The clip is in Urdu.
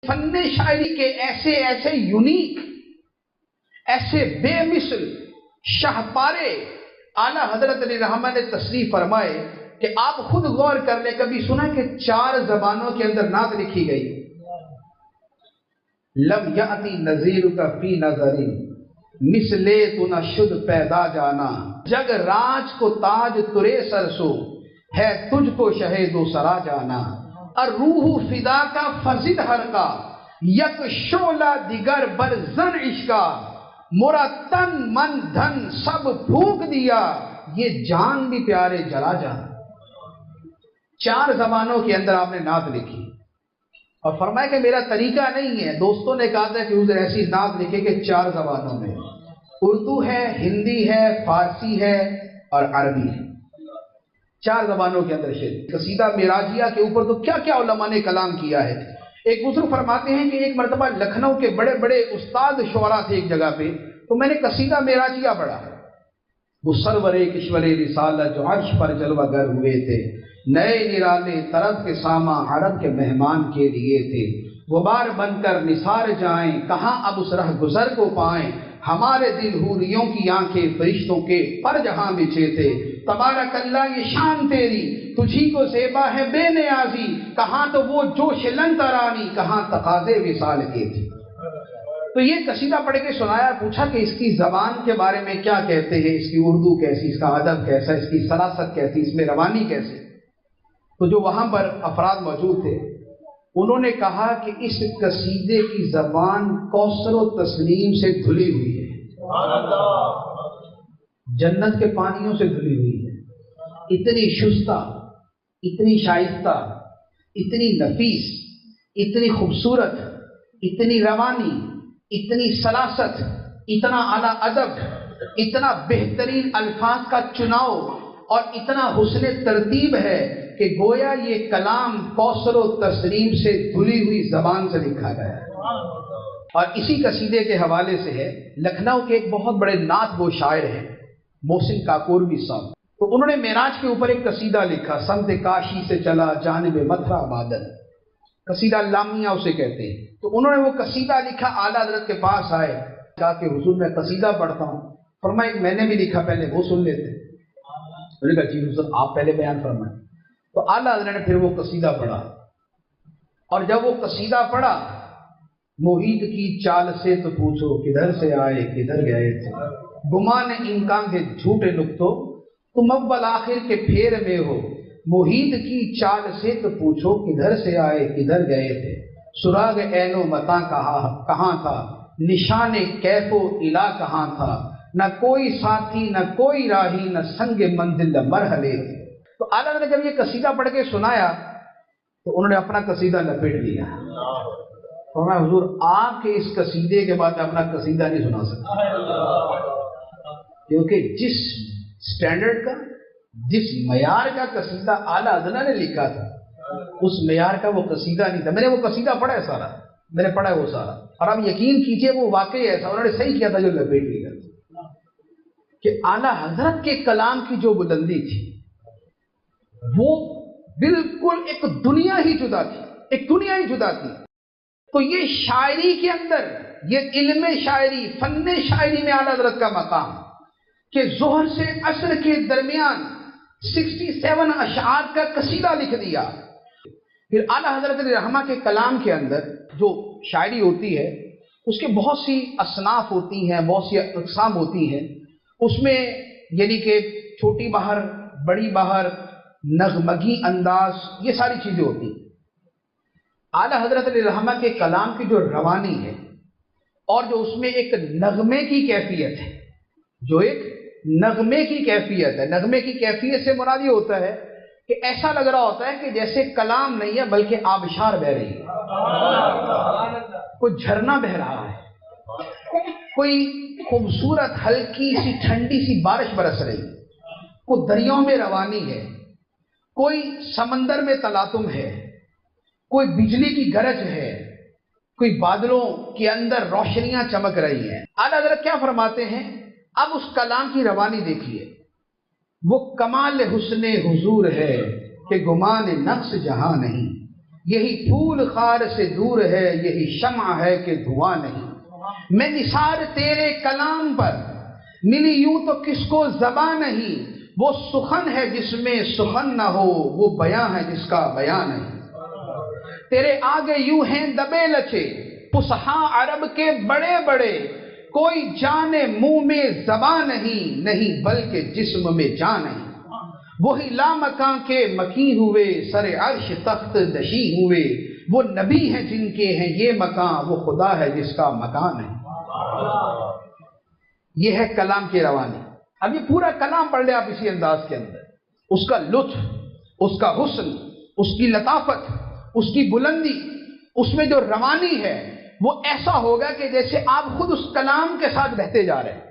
فن شاعری کے ایسے ایسے یونیک، ایسے بے مثل شاہپارے اعلیٰ حضرت علیہ رحمہ نے تصریف فرمائے کہ آپ خود غور کر لیں، کبھی سنا کہ 4 زبانوں کے اندر نعت لکھی گئی؟ لم یاتی نذیرک فی نظری مثلے تو نہ شد پیدا جانا، جگ راج کو تاج ترے سرسو ہے تجھ کو شہید و سرا جانا، الروح فدا کا فزد ہر کا یک شعلہ دیگر بر زن عشقا، مرا تن من دھن سب پھونک دیا یہ جان بھی پیارے جلا جانا۔ 4 زبانوں کے اندر آپ نے نعت لکھی اور فرمایا کہ میرا طریقہ نہیں ہے۔ دوستوں نے کہا تھا کہ حضور ایسی نعت لکھے کہ 4 زبانوں میں، اردو ہے، ہندی ہے، فارسی ہے اور عربی ہے، 4 زبانوں کے اندر شعر۔ قصیدہ معراجیہ کے اوپر تو کیا کیا علماء نے کلام کیا ہے۔ ایک بزرگ فرماتے ہیں کہ ایک مرتبہ لکھنؤ کے بڑے بڑے استاد شعراء تھے ایک جگہ پہ، تو میں نے قصیدہ معراجیہ پڑھا۔ وہ سرور کشور رسالت جو عرش پر جلوہ گر ہوئے تھے، نئے نرالے طرف کے ساماں عرب کے مہمان کے لیے تھے، غبار بن کر نثار جائیں کہاں اب اس رہ گزر کو پائیں، ہمارے دل حوریوں کی آنکھیں فرشتوں کے پر جہاں بچھے تھے، تبارک اللہ یہ شان تیری تجھی کو زیبا ہے بے نیازی، کہاں تو وہ جوش لن ترانی کہاں تقاضے وصال کے تھے۔ تو یہ قصیدہ پڑھ کے سنایا، پوچھا کہ اس کی زبان کے بارے میں کیا کہتے ہیں، اس کی اردو کیسی، اس کا ادب کیسا، اس کی سلاست کیسی، اس میں روانی کیسی۔ تو جو وہاں پر افراد موجود تھے انہوں نے کہا کہ اس قصیدے کی زبان کوثر و تسنیم سے دھلی ہوئی ہے، جنت کے پانیوں سے دھلی ہوئی ہے، اتنی شستہ، اتنی شائستہ، اتنی نفیس، اتنی خوبصورت، اتنی روانی، اتنی سلاست، اتنا اعلیٰ ادب، اتنا بہترین الفاظ کا چناؤ اور اتنا حسن ترتیب ہے کہ گویا یہ کلام کوثر و تسنیم سے دھلی ہوئی زبان سے لکھا گیا ہے۔ اور اسی قصیدے کے حوالے سے ہے، لکھنؤ کے ایک بہت بڑے نعت گو شاعر ہیں محسن کاکوروی صاحب، تو انہوں نے معراج کے اوپر ایک قصیدہ لکھا، سمت کاشی سے چلا جانب متھرا بادل، قصیدہ لامیہ اسے کہتے ہیں۔ تو انہوں نے وہ قصیدہ لکھا، اعلیٰ حضرت کے پاس آئے، کہا کہ حضور میں قصیدہ پڑھتا ہوں۔ فرمایا میں نے بھی لکھا، پہلے وہ سن لیتے۔ انہوں نے کہا جی حضور آپ پہلے بیان فرمائیں۔ تو اعلیٰ حضرت نے پھر وہ قصیدہ پڑھا، اور جب وہ قصیدہ پڑھا، محیط کی چال سے تو پوچھو کدھر سے آئے کدھر گئے تھے، گمان امکان کے جھوٹے نقطوں تم اول آخر کے پھیر میں ہو، محیط کی چال سے تو پوچھو کدھر سے آئے کدھر گئے تھے، سراغ عین و متا کہاں تھا، نشان کیف و الا کہاں تھا، نہ کوئی ساتھی نہ کوئی راہی نہ سنگ منزل مرحلے تھے۔ تو اعلیٰ نے جب یہ قصیدہ پڑھ کے سنایا تو انہوں نے اپنا قصیدہ لپیٹ لیا، فرمایا حضور آپ کے اس قصیدے کے بعد اپنا قصیدہ نہیں سنا سکتا، کیونکہ جس سٹینڈرڈ کا، جس معیار کا قصیدہ اعلیٰ حضرت نے لکھا تھا اس معیار کا وہ قصیدہ نہیں تھا۔ میں نے وہ قصیدہ پڑھا ہے سارا، میں نے پڑھا ہے وہ سارا، اور آپ یقین کیجئے وہ واقعی ایسا انہوں نے صحیح کیا تھا جو لپیٹ لیا کہ اعلیٰ حضرت کے کلام کی جو بلندی تھی وہ بالکل ایک دنیا ہی جدا تھی، ایک دنیا ہی جدا تھی۔ تو یہ شاعری کے اندر، یہ علم شاعری، فن شاعری میں اعلیٰ حضرت کا مقام کہ ظہر سے عصر کے درمیان 67 اشعار کا قصیدہ لکھ دیا۔ پھر اعلیٰ حضرت رحمہ کے کلام کے اندر جو شاعری ہوتی ہے اس کے بہت سی اصناف ہوتی ہیں، بہت سی اقسام ہوتی ہیں، اس میں یعنی کہ چھوٹی بہر، بڑی بہر، نغمگی انداز، یہ ساری چیزیں ہوتی ہیں۔ اعلیٰ حضرت علیہ رحمہ کے کلام کی جو روانی ہے اور جو اس میں ایک نغمے کی کیفیت ہے، جو ایک نغمے کی کیفیت ہے، نغمے کی کیفیت سے مراد یہ ہوتا ہے کہ ایسا لگ رہا ہوتا ہے کہ جیسے کلام نہیں ہے بلکہ آبشار بہ رہی ہے، کوئی جھرنا بہ رہا ہے، کوئی خوبصورت ہلکی سی ٹھنڈی سی بارش برس رہی ہے، کوئی دریاؤں میں روانی ہے، کوئی سمندر میں تلاطم ہے، کوئی بجلی کی گرج ہے، کوئی بادلوں کے اندر روشنیاں چمک رہی ہیں۔ اعلیٰ حضرت کیا فرماتے ہیں، اب اس کلام کی روانی دیکھیے، وہ کمال حسن حضور ہے کہ گمان نقص جہاں نہیں، یہی پھول خار سے دور ہے، یہی شمع ہے کہ دھواں نہیں۔ میں نثار تیرے کلام پر، ملی یوں تو کس کو زبان نہیں۔ وہ سخن ہے جس میں سخن نہ ہو، وہ بیان ہے جس کا بیان نہیں۔ تیرے آگے یوں ہیں دبے لچے فصحاء عرب کے بڑے بڑے، کوئی جانے منہ میں زبان نہیں، نہیں بلکہ جسم میں جان نہیں۔ وہی لامکاں کے مکین ہوئے، سر عرش تخت نشیں ہوئے، وہ نبی ہیں جن کے ہیں یہ مکان، وہ خدا ہے جس کا مکان ہے۔ یہ ہے کلام کی روانی۔ اب یہ پورا کلام پڑھ لیں آپ اسی انداز کے اندر، اس کا لطف، اس کا حسن، اس کی لطافت، اس کی بلندی، اس میں جو روانی ہے وہ ایسا ہوگا کہ جیسے آپ خود اس کلام کے ساتھ بہتے جا رہے ہیں۔